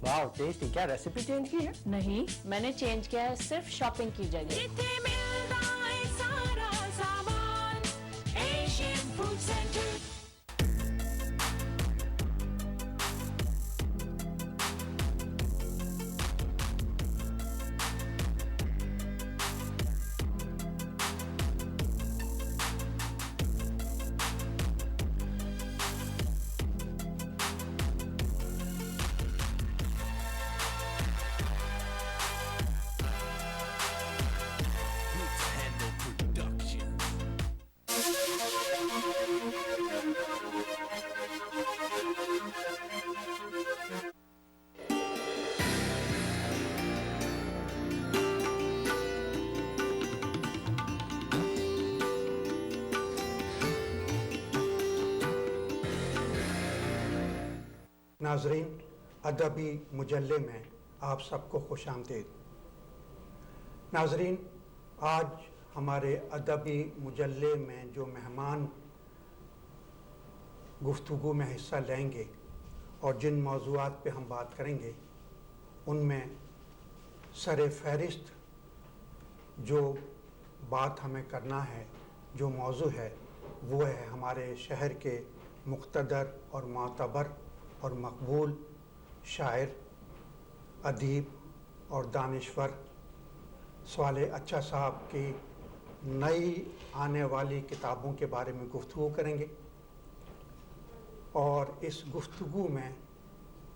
वाह टेस्टी। क्या recipe change की है? नहीं, मैंने चेंज किया है सिर्फ शॉपिंग की जगह। सारा सामान एशियन फूड सेंटर। नाजरीन, अदबी मुजल्ले में आप सबको खुश आमदीद। नाजरीन, आज हमारे अदबी मुजल्ले में जो मेहमान गुफ्तगू में हिस्सा लेंगे और जिन मौज़ूआत पे हम बात करेंगे, उनमें सर फहरिस्त जो बात हमें करना है, जो मौज़ू है, वो है हमारे शहर के मुक़्तदर और मातबर और मकबूल शायर, अदीब और दानिश्वर सवाले अच्छा साहब की नई आने वाली किताबों के बारे में गुफ्तगू करेंगे। और इस गुफ्तगू में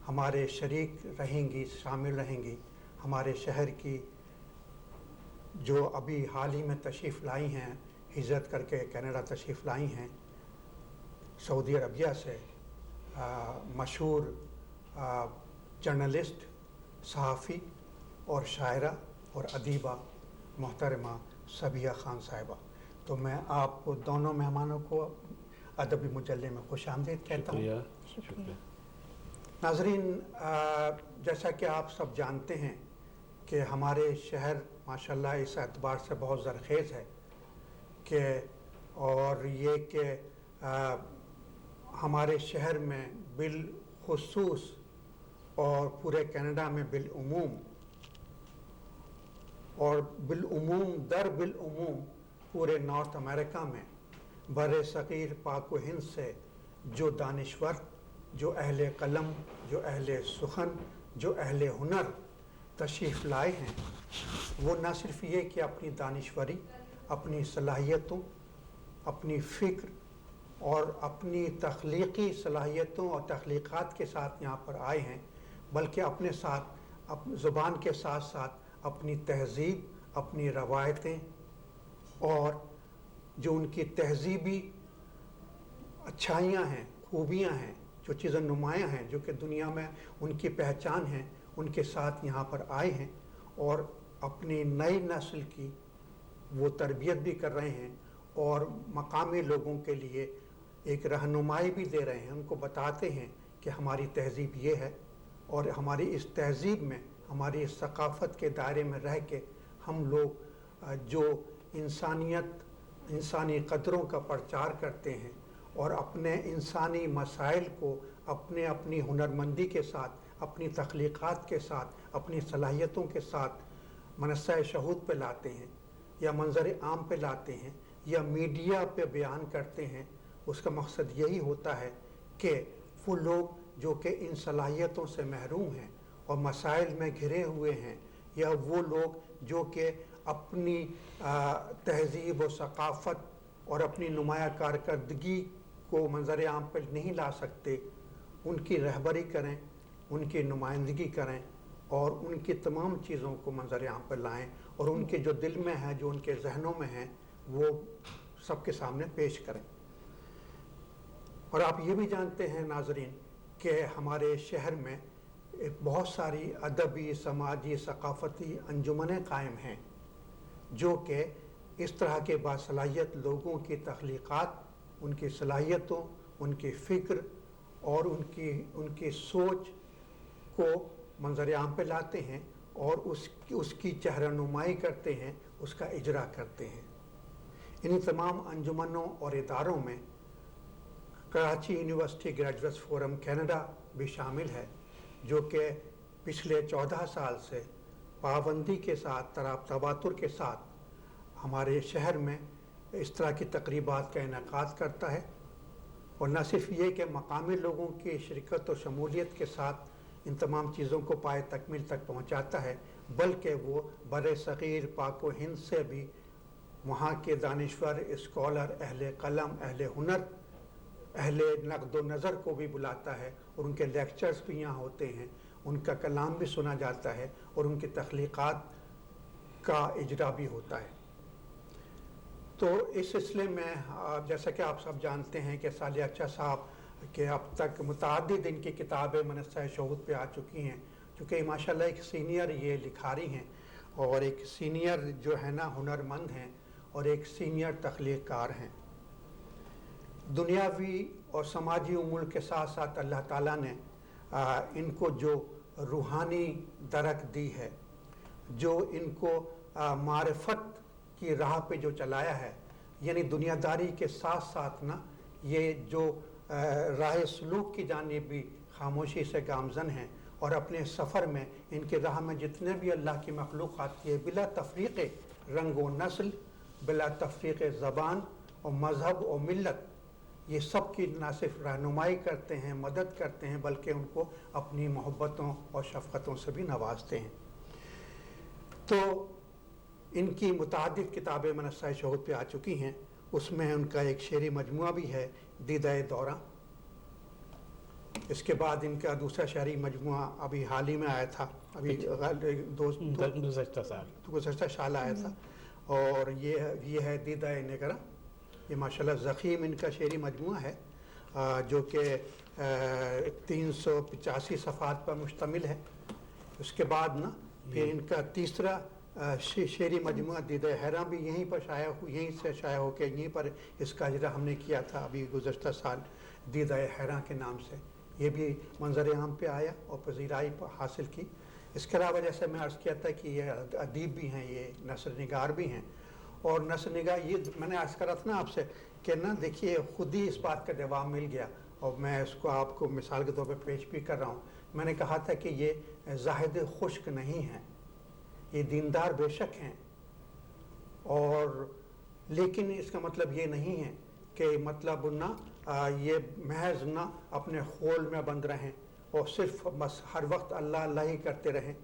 हमारे शरीक रहेंगी, शामिल रहेंगी हमारे शहर की जो अभी हाल ही में तशरीफ़ लाई हैं, हिजरत करके कनाडा तशरीफ़ लाई हैं सऊदी अरबिया से, मशहूर जर्नलिस्ट, सहाफ़ी और शायरा और अदीबा मोहतरमा सबिया खान साहिबा। तो मैं आपको दोनों मेहमानों को अदबी मुजल्ले में खुश आमदीद कहता हूँ। शुक्रिया। नाज़रीन, जैसा कि आप सब जानते हैं कि हमारे शहर माशाल्लाह इस एतबार से बहुत ज़रख़ेज़ है कि और ये कि हमारे शहर में बिलख़ुसूस और पूरे कनाडा में बिलउमूम और बिलउमूम दर बिलउमूम पूरे नॉर्थ अमेरिका में बर सग़ीर पाक व हिंद से जो दानिश्वर, जो अहले कलम, जो अहले सुखन, जो अहले हुनर तशरीफ़ लाए हैं, वो न सिर्फ ये कि अपनी दानिश्वरी, अपनी सलाहियतों, अपनी फ़िक्र और अपनी तख्लीक़ी सलाहियतों और तख्लीक़ात के साथ यहाँ पर आए हैं, बल्कि अपने साथ ज़ुबान के साथ साथ अपनी तहज़ीब, अपनी रवायतें और जो उनकी तहज़ीबी अच्छाइयाँ हैं, खूबियाँ हैं, जो चीज़ें नुमायाँ हैं, जो कि दुनिया में उनकी पहचान है, उनके साथ यहाँ पर आए हैं और अपनी नई नस्ल की वो तरबियत भी कर रहे हैं और मकामी लोगों के लिए एक रहनुमाई भी दे रहे हैं। उनको बताते हैं कि हमारी तहज़ीब ये है और हमारी इस तहज़ीब में, हमारी इस सकाफ़त के दायरे में रह के हम लोग जो इंसानियत, इंसानी क़दरों का प्रचार करते हैं और अपने इंसानी मसाइल को अपनी हुनरमंदी के साथ, अपनी तख्लीक़ात के साथ, अपनी सलाहियतों के साथ मनसा शहूद पे लाते हैं या मंज़र आम पे लाते हैं या मीडिया पे बयान करते हैं, उसका मकसद यही होता है कि वो लोग जो कि इन सलाहियतों से महरूम हैं और मसाइल में घिरे हुए हैं, या वो लोग जो कि अपनी तहज़ीब और सकाफ़त और अपनी नुमाया कारकर्दगी को मंज़र आम पर नहीं ला सकते, उनकी रहबरी करें, उनकी नुमाइंदगी करें और उनकी तमाम चीज़ों को मंज़र आम पर लाएँ और उनके जो दिल में है, जो उनके जहनों में हैं, वो सबके सामने पेश करें। और आप ये भी जानते हैं नाज़रीन कि हमारे शहर में बहुत सारी अदबी, समाजी, सकाफ़ती अंजुमनें कायम हैं जो कि इस तरह के बासलाहियत लोगों की तख्लीक़ात, उनकी सलाहियतों, उनकी फ़िक्र और उनकी सोच को मंज़र आम पे लाते हैं और उसकी चेहरानुमाई करते हैं, उसका इजरा करते हैं। इन तमाम अंजुमनों और इदारों में Karachi university graduates forum Canada भी शामिल है, जो कि पिछले 14 साल से पाबंदी के साथ तवातुर के साथ हमारे शहर में इस तरह की तकरीबात का इनेकाद करता है, और न सिर्फ ये कि मकामी लोगों की शिरकत और शमूलियत के साथ इन तमाम चीज़ों को पाए तकमील तक पहुँचाता है, बल्कि वो बर सग़ीर पाक व हिंद से भी वहाँ के दानिश्वर, स्कॉलर, अहले कलम, अहले हुनर, अहले नक़्द व नज़र को भी बुलाता है, और उनके लेक्चर्स भी यहाँ होते हैं, उनका कलाम भी सुना जाता है, और उनकी तख्लीक़ात का इजरा भी होता है। तो इस सिलसिले में जैसा कि आप सब जानते हैं कि सालिया अच्छा साहब के अब तक मुतअद्दिद इनकी किताबें मनस्सा शहूद पे आ चुकी हैं, चूँकि माशाल्लाह एक सीनियर ये लिखारी हैं, और एक सीनियर जो है ना हुनरमंद हैं, और एक सीनियर तख्लीक़कार हैं। दुनियावी और समाजी उमूर के साथ साथ अल्लाह ताला ने इनको जो रूहानी दरक दी है, जो इनको मारिफत की राह पे जो चलाया है, यानी दुनियादारी के साथ साथ ना ये जो राह सलूक की जानिब भी खामोशी से गामजन हैं, और अपने सफ़र में इनके राह में जितने भी अल्लाह की मखलूक आती है बिला तफरीक़ रंग व नस्ल, बिला तफरीक़ ज़बान और मज़हब और मिल्लत, ये सब की न सिर्फ रहनुमाई करते हैं, मदद करते हैं, बल्कि उनको अपनी मोहब्बतों और शफ़क़तों से भी नवाजते हैं। तो इनकी मुतअद्दिद किताबें मनस्सा शहूद पे आ चुकी हैं, उसमें उनका एक शेरी मजमुआ भी है दीदाए दौरा। इसके बाद इनका दूसरा शायरी मजमुआ अभी हाल ही में आया था, अभी गुज़श्ता साल आया था, और ये है दीदाए निगरा। ये माशाल्लाह ज़ख़ीम इनका शेरी मजमुआ है, जो कि 385 सफ़ात पर मुश्तमिल है। उसके बाद ना फिर इनका तीसरा शेरी मजमुआ दीदाए हैरा भी यहीं पर शाया यहीं से शाया होकर यहीं पर इसका इजरा हमने किया था अभी गुज़श्ता साल दीदाए हैरा के नाम से। ये भी मंजर आम पे आया और पजीराई हासिल की। इसके अलावा जैसे मैं अर्ज़ किया था कि ये अदीब भी हैं, ये नसर निगार भी हैं, और नसर निगार ये मैंने अर्ज़ करा था ना आपसे कि ना देखिए खुद ही इस बात का जवाब मिल गया, और मैं इसको आपको मिसाल के तौर पे पेश भी कर रहा हूँ। मैंने कहा था कि ये ज़ाहिद खुश्क नहीं हैं, ये दीनदार बेशक हैं, और लेकिन इसका मतलब ये नहीं है कि मतलब ना ये महज ना अपने खोल में बंद रहें और सिर्फ बस हर वक्त अल्लाह अल्लाह ही करते रहें।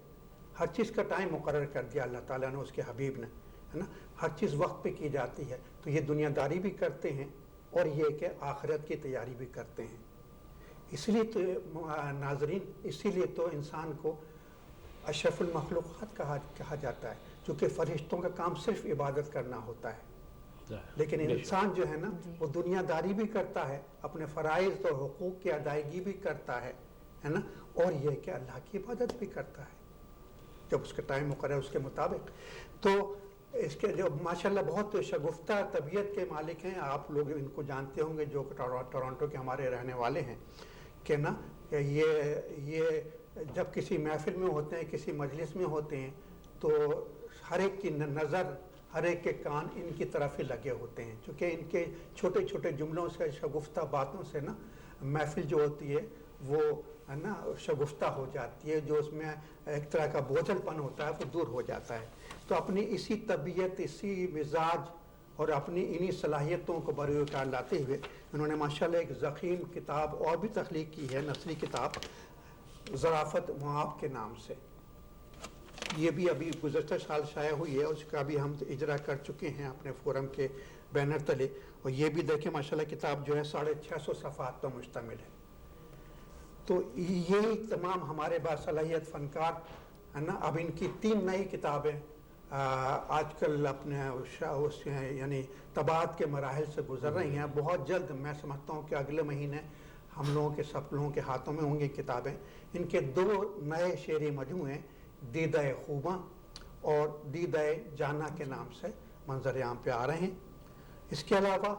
हर चीज़ का टाइम मुकर्रर कर दिया अल्लाह ताला ने, उसके हबीब ने, है ना। हर चीज़ वक्त पे की जाती है, तो ये दुनियादारी भी करते हैं और ये कि आखिरत की तैयारी भी करते हैं। इसलिए तो नाजरीन, इसीलिए तो इंसान को अशरफुल मखलूक़ात कहा जाता है, क्योंकि फ़रिश्तों का काम सिर्फ इबादत करना होता है, लेकिन इंसान जो है ना वो दुनियादारी भी करता है, अपने फ़राइज़ और हुकूक़ की अदायगी भी करता है ना, और ये कि अल्लाह की इबादत भी करता है जब उसका टाइम मुकर्रर उसके मुताबिक। तो इसके जो माशाल्लाह बहुत शगुफ्ता तबीयत के मालिक हैं, आप लोग इनको जानते होंगे जो टोरंटो के हमारे रहने वाले हैं, कि ना ये जब किसी महफिल में होते हैं, किसी मजलिस में होते हैं, तो हर एक की नज़र, हर एक के कान इनकी तरफ ही लगे होते हैं, क्योंकि इनके छोटे छोटे जुमलों से, शगुफ्ता बातों से ना महफिल जो होती है वो है ना शगुफ्ता हो जाती है, जो उसमें एक तरह का बोझलपन होता है वो दूर हो जाता है। तो अपनी इसी तबीयत, इसी मिजाज और अपनी इन्हीं सलाहियतों को बरूकार लाते हुए उन्होंने माशाल्लाह एक ज़ख़ीम किताब और भी तख्लीक़ की है, नस्री किताब ज़राफ़त मुआब के नाम से। ये भी अभी गुज़श्ता साल शाया हुई है, उसका भी हम इजरा कर चुके हैं अपने फोरम के बैनर तले, और ये भी देखें माशाल्लाह किताब जो है 650 सफ़ात पर मुश्तमिल है। तो यही तमाम हमारे बासलाहियत फ़नकार है ना। अब इनकी 3 नई किताबें आजकल अपने उस यानी तबात के मराहिल से गुज़र रही हैं। बहुत जल्द मैं समझता हूँ कि अगले महीने हम लोगों के सब लोगों के हाथों में होंगी किताबें। इनके 2 नए शेरी मजमूए दीदाए खूबा और दीदाए जाना के नाम से मंजर आम पे आ रहे हैं। इसके अलावा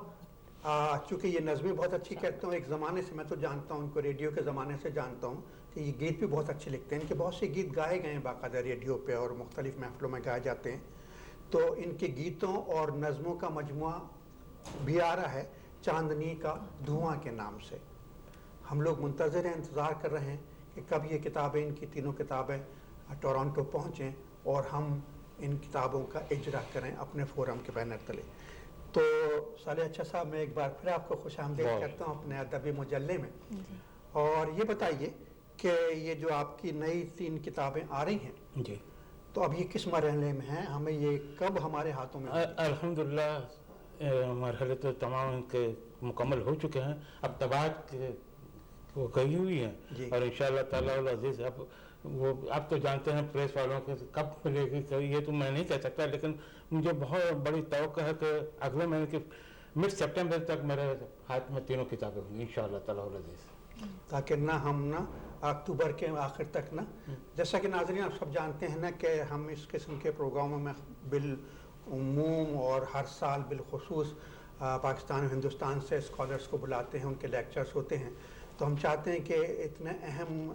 चूँकि ये नज़में बहुत अच्छी कहते हैं, एक ज़माने से मैं तो जानता हूँ इनको, रेडियो के ज़माने से जानता हूँ कि ये गीत भी बहुत अच्छे लिखते हैं। इनके बहुत से गीत गाए गए हैं बाकायदा रेडियो पे और मुख्तलिफ़ महफ़िलों में गाए जाते हैं। तो इनके गीतों और नज़मों का मजमुआ भी आ रहा है चांदनी का धुआं के नाम से। हम लोग मुंतज़िर हैं, इंतज़ार कर रहे हैं کہ کب یہ کتابیں ان کی تینوں کتابیں ٹورانٹو پہنچیں اور ہم ان کتابوں کا اجرا کریں اپنے فورم کے بینر تلے. تو صالح اچھا صاحب میں ایک بار پھر آپ کو خوش آمدید کرتا ہوں اپنے ادبی مجلے میں. اور یہ بتائیے کہ یہ جو آپ کی نئی 3 کتابیں آ رہی ہیں جی تو اب یہ کس مرحلے میں ہیں, ہمیں یہ کب ہمارے ہاتھوں میں؟ الحمدللہ مرحلے تو تمام ان کے مکمل ہو چکے ہیں, اب طباعت وہ گئی ہوئی ہیں اور انشاءاللہ تعالیٰ العزیز اب تو جانتے ہیں پریس والوں کے کب ملے گی یہ تو میں نہیں کہہ سکتا, لیکن مجھے بہت بڑی توقع ہے کہ اگلے مہینے کے مڈ سپٹمبر تک میرے ہاتھ میں تینوں کتابیں ہوں گی انشاءاللہ تعالیٰ العزیز, تاکہ نہ ہم اکتوبر کے آخر تک جیسا کہ ناظرین آپ سب جانتے ہیں کہ ہم اس قسم کے پروگراموں میں بالعموم اور ہر سال بالخصوص پاکستان اور ہندوستان سے اسکالرس کو بلاتے ہیں, ان کے لیکچرز ہوتے ہیں. تو ہم چاہتے ہیں کہ اتنے اہم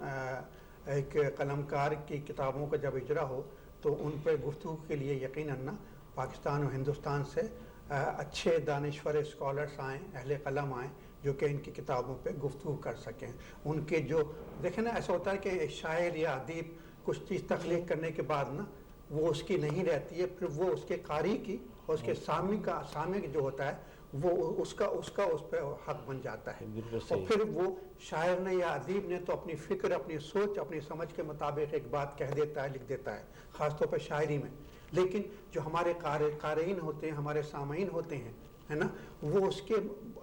ایک قلمکار کی کتابوں کا جب اجرا ہو تو ان پہ گفتگو کے لیے یقیناً پاکستان اور ہندوستان سے اچھے دانشور اسکالرس آئیں, اہل قلم آئیں جو کہ ان کی کتابوں پہ گفتگو کر سکیں. ان کے جو دیکھیں نا ایسا ہوتا ہے کہ شاعر یا ادیب کچھ چیز تخلیق کرنے کے بعد وہ اس کی نہیں رہتی ہے, پھر وہ اس کے قاری کی اور اس کے سامع جو ہوتا ہے وہ اس کا اس پہ حق بن جاتا ہے. اور پھر وہ شاعر نے یا ادیب نے تو اپنی فکر, اپنی سوچ, اپنی سمجھ کے مطابق ایک بات کہہ دیتا ہے, لکھ دیتا ہے, خاص طور پہ شاعری میں. لیکن جو ہمارے قارئین ہوتے ہیں, ہمارے سامعین ہوتے ہیں, ہے نا, وہ اس کے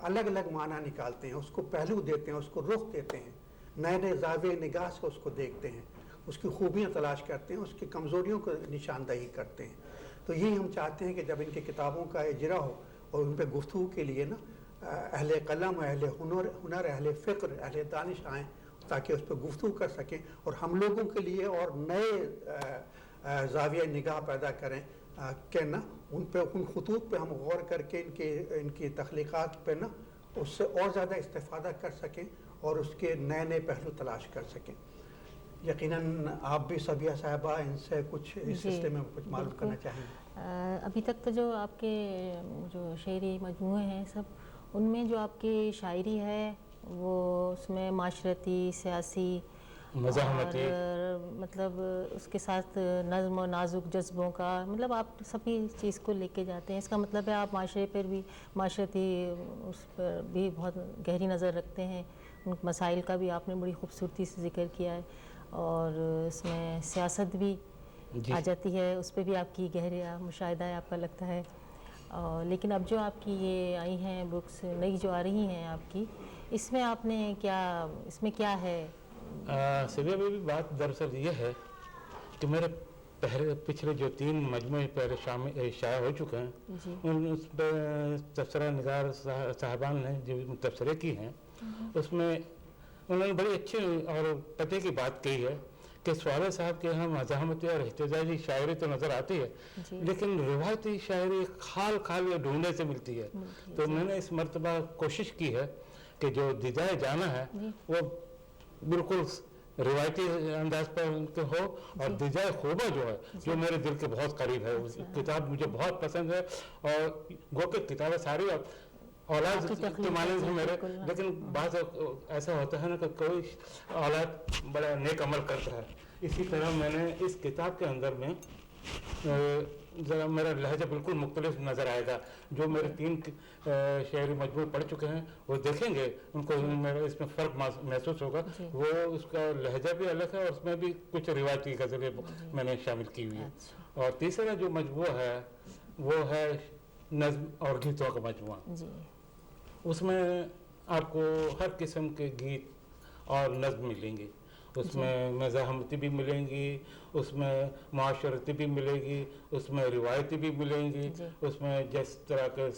الگ الگ معنی نکالتے ہیں, اس کو پہلو دیتے ہیں, اس کو رخ دیتے ہیں, نئے نئے زاویے نگاہ سے اس کو دیکھتے ہیں, اس کی خوبیاں تلاش کرتے ہیں, اس کی کمزوریوں کو نشاندہی کرتے ہیں. تو یہی ہم چاہتے ہیں کہ جب ان کی کتابوں کا اجرا ہو اور ان پہ گفتگو کے لیے اہل قلم, اہل ہنر, اہل فکر, اہل دانش آئیں تاکہ اس پہ گفتگو کر سکیں اور ہم لوگوں کے لیے اور نئے زاویہ نگاہ پیدا کریں کہ ان خطوط پہ ہم غور کر کے ان کی تخلیقات پہ اس سے اور زیادہ استفادہ کر سکیں اور اس کے نئے نئے پہلو تلاش کر سکیں. یقیناً آپ بھی صبیہ صاحبہ ان سے کچھ اس سلسلے میں کچھ معلوم کرنا چاہیں گے؟ ابھی تک تو جو آپ کے جو شعری مجموعے ہیں سب ان میں جو آپ کی شاعری ہے وہ اس میں معاشرتی, سیاسی مزاحمتی اور مطلب اس کے ساتھ نظم و نازک جذبوں کا مطلب آپ سبھی چیز کو لے کے جاتے ہیں. اس کا مطلب ہے آپ معاشرے پر بھی معاشرتی اس پر بھی بہت گہری نظر رکھتے ہیں. ان مسائل کا بھی آپ نے بڑی خوبصورتی سے ذکر کیا ہے اور اس میں سیاست بھی آ جاتی ہے, اس پہ بھی آپ کی گہرا مشاہدہ ہے آپ کا لگتا ہے. لیکن اب جو آپ کی یہ آئی ہیں بکس نئی جو آ رہی ہیں آپ کی, اس میں آپ نے اس میں کیا ہے؟ صبح میں بھی بات دراصل یہ ہے کہ میرے پچھلے جو 3 مجموعے پہلے شائع ہو چکے ہیں اس پہ تبصرہ نگار صاحبان نے جو تبصرے کی ہیں اس میں انہوں نے بڑی اچھی اور پتے کی بات کہی ہے کہ سوالے صاحب کے یہاں مزاحمتی اور احتجاجی شاعری تو نظر آتی ہے لیکن روایتی شاعری کھال یا ڈھونڈنے سے ملتی ہے. تو میں نے اس مرتبہ کوشش کی ہے کہ جو دیدائے جانا ہے وہ بالکل روایتی انداز پر ہو اور دیدائے خوبہ جو ہے جو میرے دل کے بہت قریب ہے. کتاب مجھے بہت پسند ہے اور گو کہ کتابیں ساری اولاد کے معنی سے میرے, لیکن بعض ایسا ہوتا ہے نا کہ کوئی اولاد بڑا نیک عمل کرتا ہے. اسی طرح میں نے اس کتاب کے اندر میں ذرا میرا لہجہ بالکل مختلف نظر آئے گا. جو میرے 3 شعری مجموعے پڑھ چکے ہیں وہ دیکھیں گے, ان کو میرا اس میں فرق محسوس ہوگا. وہ اس کا لہجہ بھی الگ ہے اور اس میں بھی کچھ روایتی غزلیں میں نے شامل کی ہوئی ہیں. اور تیسرا جو مجموعہ ہے وہ ہے نظم اور گیتوں کا مجموعہ. اس میں آپ کو ہر قسم کے گیت اور نظم ملیں گے. اس میں مزاحمتی بھی ملیں گی, اس میں معاشرتی بھی ملے گی, اس میں روایتی بھی ملیں گی, اس میں جس طرح کے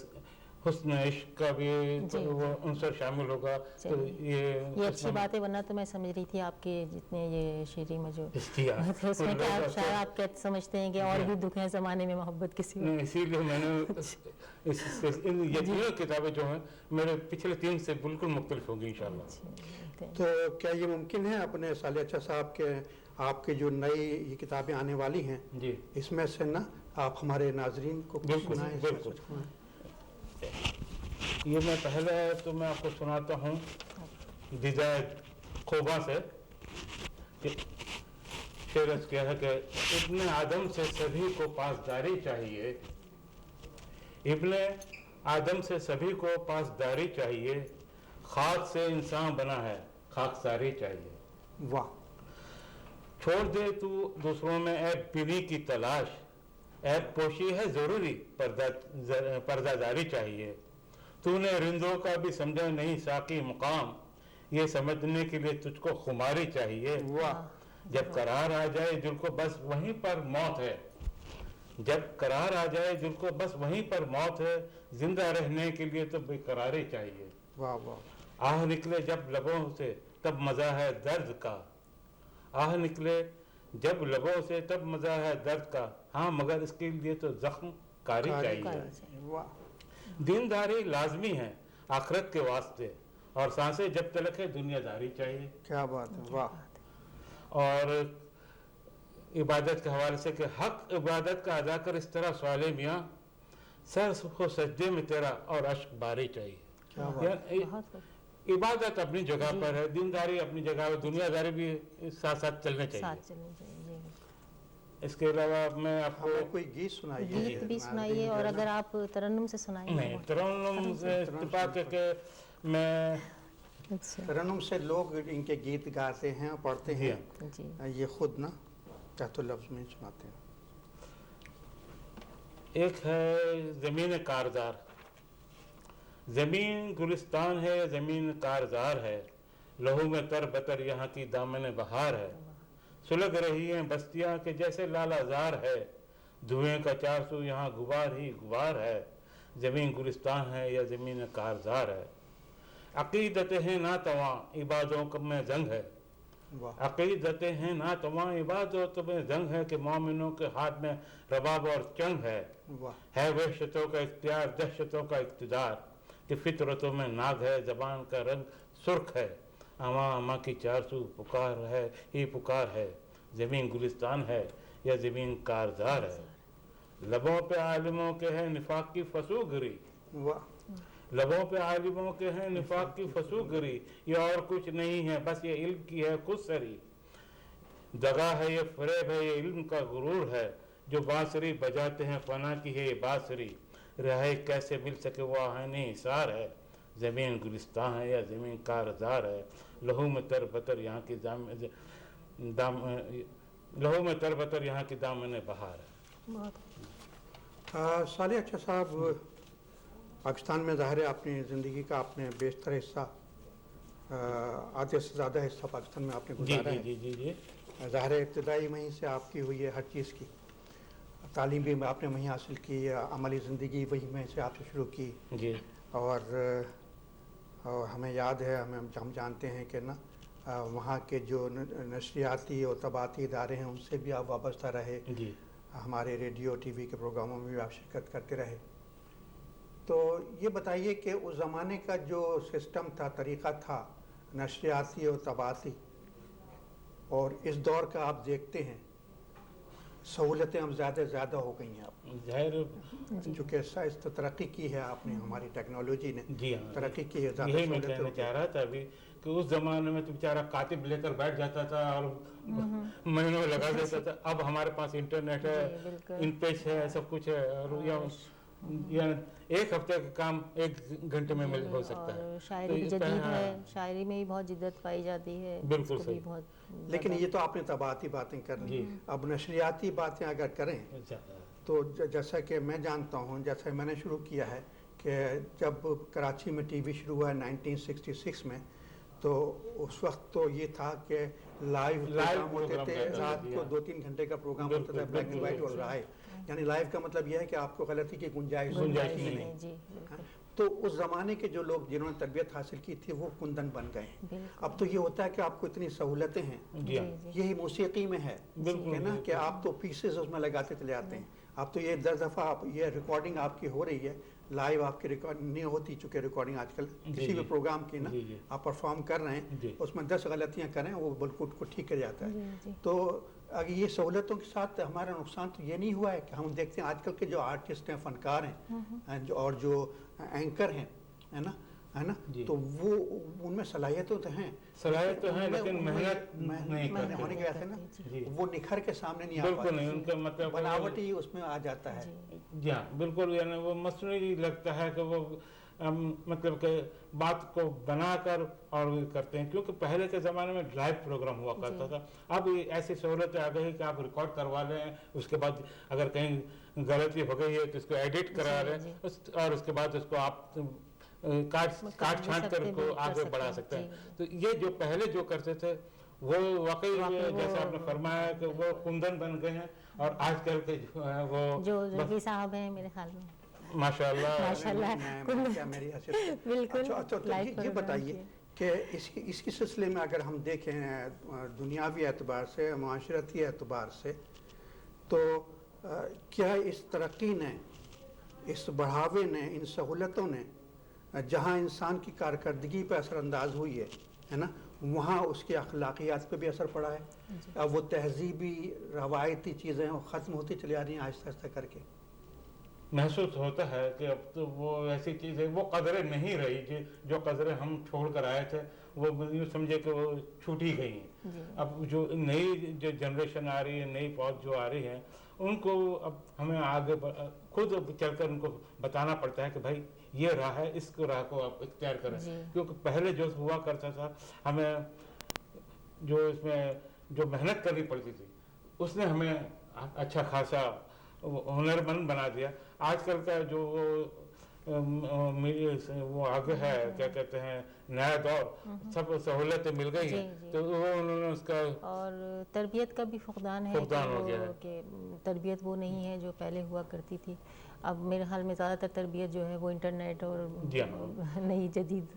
حسن عشق کا بھی وہ عنصر شامل ہوگا. تو یہ اچھی بات ہے, ورنہ تو میں سمجھ رہی تھی آپ کے جتنے یہ شعری مجموعے اس میں کیا شاید آپ کیا سمجھتے ہیں کہ اور بھی دکھ ہیں زمانے میں محبت کسی میں, اسی لیے میں نے یہ 3 کتابیں جو ہیں میرے پچھلے 3 سے بالکل مختلف ہوں گی انشاءاللہ. تو کیا یہ ممکن ہے اپنے صالح اچھا صاحب کے آپ کی جو نئی یہ کتابیں آنے والی ہیں اس میں سے آپ ہمارے ناظرین کو بالکل یہ میں پہلے تو میں آپ کو سناتا ہوں دیدائے خوباں سے. शेरस क्या है कि इब्न आदम से सभी को पासदारी चाहिए, इब्न आदम से सभी को पासदारी चाहिए, खाक से इंसान बना है खाकसारी चाहिए। वाह। छोड़ दे तू दूसरों में ऐब बिनी की तलाश, ऐब पोशी है ज़रूरी पर्दादारी चाहिए। तूने रिंदों का भी समझा नहीं साकी मुकाम, ये समझने के लिए तुझको खुमारी चाहिए। वाह। जब करार आ जाए दिल को बस वहीं पर मौत है, जब करार आ जाए दिल को बस वहीं पर मौत है, जिंदा रहने के लिए तो बेकरारी चाहिए। वाह वाह। आह निकले जब लबों से तब मजा है दर्द का, आह निकले जब लबों से तब मजा है दर्द का, हाँ मगर इसके लिए तो जख्म कारी चाहिए। वाह। दीनदारी लाजमी है आखिरत के वास्ते, और सांसें जब तलक है दुनियादारी चाहिए। क्या बात है। वाह। और इबादत के हवाले से कि हक इबादत का अदा कर इस तरह सवाले मियाँ, सर को सजदे में तेरा और अश्क बारी चाहिए। क्या बात। यानी इबादत अपनी जगह पर है, दीनदारी अपनी जगह पर, दुनियादारी भी साथ साथ चलने चाहिए। साथ चलनी चाहिए जी। इसके अलावा मैं आपको हमें कोई गीत सुनाइए। गीत भी सुनाइए, और अगर आप तरन्नुम से सुनाइए। नहीं, तरन्नुम से इत्तेफाक है कि मैं अच्छा तरन्नुम से लोग इनके गीत गाते हैं और पढ़ते हैं, जी। ये खुद ना चाहतो लफ्ज में सुनाते हैं। एक है ज़मीन कारदार, ज़मीन गुलिस्तान है ज़मीन कारदार है, लहू में तर बतर यहाँ की दामन बहार है, सुलग रही हैं बस्तियाँ के जैसे लालाजार है, धुएं का चारसू यहाँ गुबार ही गुबार है, ज़मीन गुलिस्तान है या ज़मीन कारदार है। अकीदत है ना तवां इबादों में जंग है, वाह। अकीदतें हैं ना तमाम इबादतों में जंग है, कि मोमिनों के हाथ में रबाब और चंग है। वाह। है वहशतों का इख्तियार दहशतों का इक़्तिदार, कि फितरतों में नाग है ज़बान का रंग सुर्ख है, अमा अमा की चारसू पुकार है ही पुकार है, ज़मीन गुलिस्तान है या ज़मीन कारदार है। लबों पे आलिमों के है निफाक की फसूगरी, वाह। लबों पे आलिमों के हैं निफाक की फसूगरी, ये और कुछ नहीं है बस ये इल्म की है खुदसरी, दगा है ये फरेब है ये इल्म का गुरूर है, जो बांसुरी बजाते हैं फना की है ये बांसुरी, रहे कैसे मिल सके वो आहनी हिसार है, ज़मीन गुलिस्तान है या ज़मीन कारदार है, लहू में तर बतर यहाँ की लहू में तर बतर यहाँ की दामन बहार है। साले अच्छा साहब, पाकिस्तान में ज़ाहिर है अपनी ज़िंदगी का आपने बेशतर हिस्सा, आधे से ज़्यादा हिस्सा पाकिस्तान में आपने गुजारा है। जी जी जी। ज़ाहिर है इब्तदाई वहीं से आपकी हुई है हर चीज़ की, तालीम भी आपने वहीं हासिल की, अमली ज़िंदगी वहीं में से आपसे शुरू की जी। और हमें याद है, हम जानते हैं कि ना वहाँ के जो नशरियाती और तबाती इदारे हैं उनसे भी आप वाबस्ता रहे जी। हमारे रेडियो टीवी के प्रोग्रामों में भी आप शिरकत करते रहे। तो ये बताइए कि उस ज़माने का जो सिस्टम था, तरीक़ा था नशरियाती और तबाती, और इस दौर का आप देखते हैं सहूलतें हम ज़्यादा से ज़्यादा हो गई हैं। आप ज़ाहिर चूँकि साइंस तो तरक्की की है, आपने हमारी टेक्नोलॉजी ने जी हाँ, तरक्की की है, ज़्यादा यही मैं सहूलतें कहना हो चाह रहा था अभी कि उस जमाने में तो बेचारा कातिब लेकर बैठ जाता था और महीनों लगा देता था। अब हमारे पास इंटरनेट है, इन पेश है, सब कुछ है, और या एक हफ्ते का काम एक घंटे में मिल हो सकता है। और शायरी भी जदीद है, शायरी में भी बहुत जिद्दत पाई जाती है, बिल्कुल उसको भी सही। बहुत लेकिन ये तो आपने तबाती बातें कर ली, अब नशरियाती बातें अगर करें तो जैसा कि मैं जानता हूँ, जैसा मैंने शुरू किया है कि जब कराची में टीवी शुरू हुआ 1966 में, तो उस वक्त तो ये था कि लाइव प्रोग्राम होते थे, रात को 2-3 घंटे का प्रोग्राम होता था, ब्लैक एंड वाइट और राय, यानी लाइव का मतलब यह है कि आपको गलती की गुंजाइश ही नहीं। जी बिल्कुल। तो उस ज़माने के जो लोग जिन्होंने तरबियत हासिल की थी वो कुंदन बन गए। अब तो ये होता है कि आपको इतनी सहूलतें हैं, यही मौसीकी में है ना, कि आप तो पीसेस उसमें लगाते चले आते हैं। अब तो ये 10 दफ़ा आप ये रिकॉर्डिंग आपकी हो रही है, लाइव आपकी रिकॉर्ड नहीं होती, चूँकि रिकॉर्डिंग आजकल किसी भी प्रोग्राम की ना आप परफॉर्म कर रहे हैं, उसमें 10 गलतियाँ करें वो बिल्कुल को ठीक कर जाता है। तो अगर ये सहूलतों के साथ हमारा नुकसान तो ये नहीं हुआ है कि हम देखते हैं आजकल के जो आर्टिस्ट हैं, फनकार हैं, और जो एंकर हैं, है ना, ہے نا, جی. تو وہ ان میں صلاحیتیں تو ہیں, صلاحیت تو ہیں ان میں- لیکن ان میں محنت نہیں محنت کرتے. ہونے کی وجہ سے نا جی وہ نکھر کے سامنے نہیں آ بالکل پاتی, نہیں, ان کا مطلب بناوٹی اس میں آ جاتا ہے. جی ہاں بالکل, یعنی وہ مصنوعی لگتا ہے کہ وہ مطلب کہ بات کو بنا کر اور کرتے ہیں, کیونکہ پہلے کے زمانے میں لائیو پروگرام ہوا کرتا تھا. اب ایسی سہولتیں آ گئی کہ آپ ریکارڈ کروا لیں, اس کے بعد اگر کہیں غلطی ہو گئی ہے تو اس کو ایڈٹ کرا لیں, اور اس کے بعد اس کو آپ کاٹ چھانٹ کر کو آگے بڑھا سکتے ہیں. تو یہ جو پہلے جو کرتے تھے وہ واقعی جیسے آپ نے فرمایا کہ وہ کندن بن گئے ہیں, اور آج کل کے جو ہیں وہ جو رفیع صاحب ہیں میرے خیال میں ماشاء اللہ. کیا میری حیثیت. بالکل اچھا یہ بتائیے کہ اس کی سلسلے میں اگر ہم دیکھیں دنیاوی اعتبار سے, معاشرتی اعتبار سے, تو کیا اس ترقی نے, اس بڑھاوے نے, ان سہولتوں نے جہاں انسان کی کارکردگی پہ اثر انداز ہوئی ہے نا, وہاں اس کے اخلاقیات پہ بھی اثر پڑا ہے. اب وہ تہذیبی روایتی چیزیں ختم ہوتی چلی آ رہی ہیں آہستہ آہستہ کر کے. محسوس ہوتا ہے کہ اب تو وہ ایسی چیزیں, وہ قدریں نہیں رہی جو قدریں ہم چھوڑ کر آئے تھے, وہ یوں سمجھے کہ وہ چھوٹ ہی گئی ہیں. اب جو نئی جو جنریشن آ رہی ہے, نئی فوج جو آ رہی ہے, ان کو اب ہمیں آگے خود چل کر ان کو بتانا پڑتا ہے کہ بھائی یہ راہ ہے, اس کو راہ کو آپ اختیار کریں. کیونکہ پہلے جو ہوا کرتا تھا, ہمیں جو اس میں جو محنت کرنی پڑتی تھی اس نے ہمیں اچھا خاصا ہنرمند بنا دیا. آج کل کا جو وہ آگے ہے, کیا کہتے ہیں, نیا دور, سب سہولتیں مل گئی ہیں, تو وہ انہوں نے اس کا, اور تربیت کا بھی فقدان ہے, کہ تربیت وہ نہیں ہے جو پہلے ہوا کرتی تھی. اب میرے خیال میں زیادہ تر تربیت جو ہے وہ انٹرنیٹ اور نئی جدید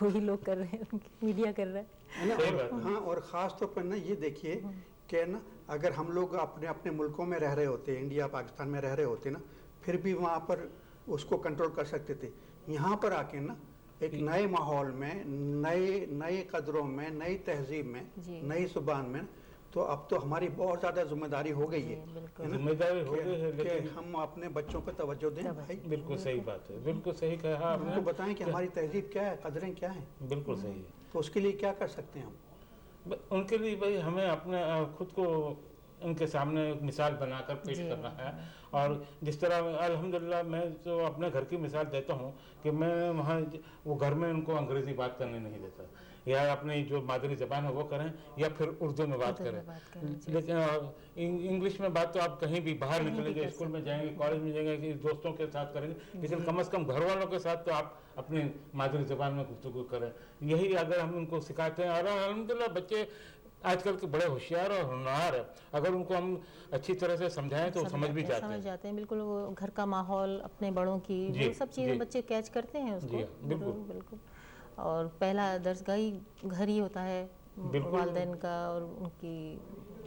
وہی لوگ کر رہے ہیں, میڈیا کر رہا ہے. ہاں, اور خاص طور پر نا یہ دیکھیے کہ نا اگر ہم لوگ اپنے اپنے ملکوں میں رہ رہے ہوتے, انڈیا پاکستان میں رہ رہے ہوتے نا, پھر بھی وہاں پر اس کو کنٹرول کر سکتے تھے. یہاں پر آ کے نا ایک نئے ماحول میں, نئے قدروں میں, نئی تہذیب میں, نئی زبان میں, تو اب تو ہماری بہت زیادہ ذمہ داری ہو گئی ہے, ذمہ داری ہو گئی ہے کہ ہم اپنے بچوں پہ توجہ دیں. بھائی بالکل صحیح بات ہے, بالکل صحیح کہا آپ نے. ان کو بتائیں کہ ہماری تہذیب کیا ہے, قدریں کیا ہیں. بالکل صحیح ہے. تو اس کے لیے کیا کر سکتے ہیں ہم؟ ان کے لیے بھائی ہمیں اپنے خود کو ان کے سامنے ایک مثال بنا کر پیش کرنا ہے. اور جس طرح الحمدللہ میں تو اپنے گھر کی مثال دیتا ہوں کہ میں وہاں وہ گھر میں ان کو انگریزی بات کرنے نہیں دیتا, یا اپنی جو مادری زبان ہے وہ کریں, یا پھر اردو میں بات کریں. لیکن انگلش میں بات تو آپ کہیں بھی باہر نکلیں گے, اسکول میں جائیں گے, کالج میں جائیں گے, دوستوں کے ساتھ کریں گے, لیکن کم از کم گھر والوں کے ساتھ تو آپ اپنی مادری زبان میں گفتگو کریں. یہی اگر ہم ان کو سکھاتے ہیں, اور الحمدللہ بچے آج کل کے بڑے ہوشیار اور ہونہار ہیں, اگر ان کو ہم اچھی طرح سے سمجھائیں تو سمجھ بھی جاتے ہیں. بالکل, وہ گھر کا ماحول, اپنے بڑوں کی وہ سب چیزیں بچے کیچ کرتے ہیں اس کو. بالکل. اور پہلا درسگاہی گھر ہی ہوتا ہے والدین کا, اور ان کی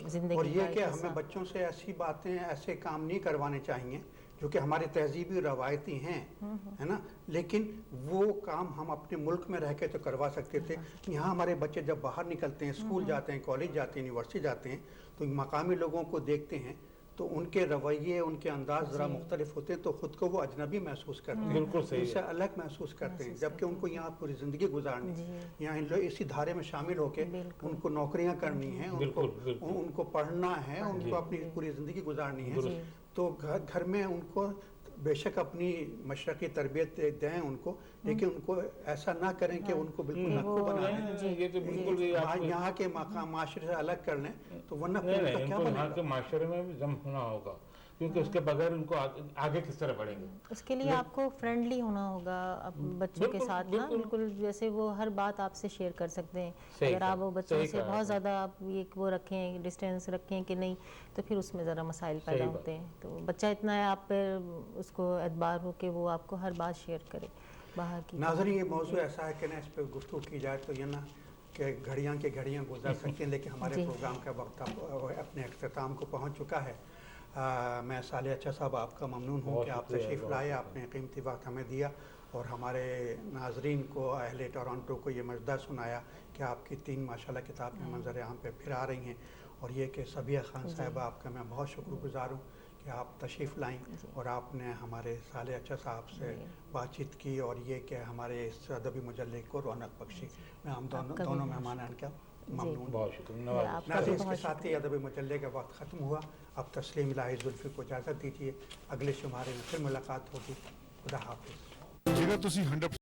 زندگی. اور یہ کہ ہمیں بچوں سے ایسی باتیں, ایسے کام نہیں کروانے چاہیے جو کہ ہمارے تہذیبی روایتی ہیں, ہے نا, لیکن وہ کام ہم اپنے ملک میں رہ کے تو کروا سکتے تھے. یہاں ہمارے بچے جب باہر نکلتے ہیں, اسکول جاتے ہیں, کالج جاتے ہیں, یونیورسٹی جاتے ہیں, تو مقامی لوگوں کو دیکھتے ہیں تو ان کے رویے, ان کے انداز ذرا مختلف ہوتے ہیں, تو خود کو وہ اجنبی محسوس کرتے ہیں, ان سے الگ محسوس کرتے ہیں, جبکہ ان کو یہاں پوری زندگی گزارنی, یہاں اسی دھارے میں شامل ہو کے ان کو نوکریاں کرنی ہیں, ان کو پڑھنا ہے, ان کو اپنی پوری زندگی گزارنی ہے. تو گھر میں ان کو بے شک اپنی مشرقی تربیت دیں ان کو, لیکن ان کو ایسا نہ کریں کہ ان کو بالکل نکو بنا دیں, یہاں کے معاشرے سے الگ کر لیں, تو ورنہ ان کو یہاں کے معاشرے میں بھی ضم ہونا ہوگا, کیونکہ اس کے بغیر ان کو آگے کس طرح بڑھیں گے. اس کے لیے آپ کو فرینڈلی ہونا ہوگا بچوں کے ساتھ نا, بالکل جیسے وہ ہر بات آپ سے شیئر کر سکتے ہیں. اگر آپ وہ بچوں سے بہت زیادہ آپ ایک وہ رکھیں, ڈسٹینس رکھیں کہ نہیں, تو پھر اس میں ذرا مسائل پیدا ہوتے ہیں. تو بچہ اتنا ہے آپ پہ اس کو اعتبار ہو کہ وہ آپ کو ہر بات شیئر کرے باہر کی. ناظرین, یہ موضوع ایسا ہے کہ نا اس پہ گفتگو کی جائے تو یہ نا کہ گھڑیاں کے گھڑیاں گزر سکتی ہیں, لیکن ہمارے پروگرام کا وقت اپنے اختتام کو پہنچ چکا ہے. میں صالح اچھا صاحب آپ کا ممنون ہوں کہ آپ تشریف لائے, آپ نے قیمتی وقت ہمیں دیا, اور ہمارے ناظرین کو, اہل ٹورانٹو کو یہ مجدہ سنایا کہ آپ کی 3 ماشاءاللہ کتابیں منظر عام پہ پھر آ رہی ہیں. اور یہ کہ صبیہ خان صاحبہ, آپ کا میں بہت شکر گزار ہوں کہ آپ تشریف لائیں اور آپ نے ہمارے صالح اچھا صاحب سے بات چیت کی اور یہ کہ ہمارے اس ادبی مجلے کو رونق بخشی. میں ہم دونوں مہمانان کا ممنون. بہت شکریہ. ناظرین اس کے ساتھ ہی ادبی مجلے کا وقت ختم ہوا. اب تسلیم الہی زلفی کو اجازت دیجیے. اگلے شمارے میں پھر ملاقات ہوگی. خدا حافظ. جیگر تسی 100%